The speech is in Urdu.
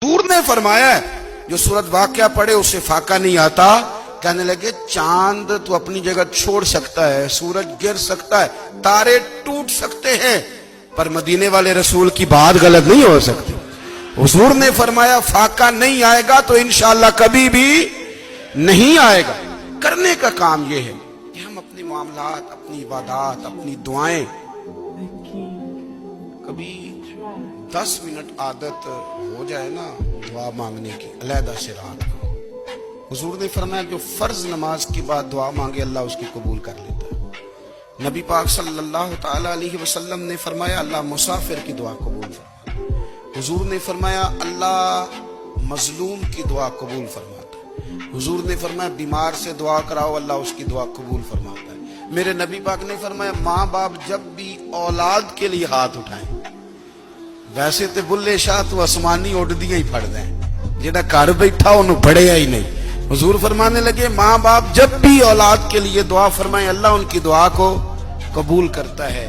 حضور نے فرمایا ہے جو سورت واقعہ پڑھے اسے فاقہ نہیں آتا. کہنے لگے چاند تو اپنی جگہ چھوڑ سکتا ہے، سورج گر سکتا ہے، تارے ٹوٹ سکتے ہیں، پر مدینے والے رسول کی بات غلط نہیں ہو سکتی. حضور نے فرمایا فاقہ نہیں آئے گا تو انشاءاللہ کبھی بھی نہیں آئے گا. کرنے کا کام یہ ہے کہ ہم اپنے معاملات، اپنی عبادات، اپنی دعائیں کبھی 10 منٹ عادت ہو جائے نا دعا مانگنے کی علیحدہ سے رات کو. حضور نے فرمایا جو فرض نماز کے بعد دعا مانگے اللہ اس کی قبول کر لیتا ہے. نبی پاک صلی اللہ تعالی علیہ وسلم نے فرمایا اللہ مسافر کی دعا قبول فرماتا ہے. حضور نے فرمایا اللہ مظلوم کی دعا قبول فرماتا ہے. حضور نے فرمایا بیمار سے دعا کراؤ اللہ اس کی دعا قبول فرماتا ہے. میرے نبی پاک نے فرمایا ماں باپ جب بھی اولاد کے لیے ہاتھ اٹھائیں، ویسے تے بلے شاہ تو آسمانی اڈدیاں ہی پھڑ دیں، جہاں گھر بیٹھا انہوں پڑھیا ہی نہیں. حضور فرمانے لگے ماں باپ جب بھی اولاد کے لیے دعا فرمائیں اللہ ان کی دعا کو قبول کرتا ہے.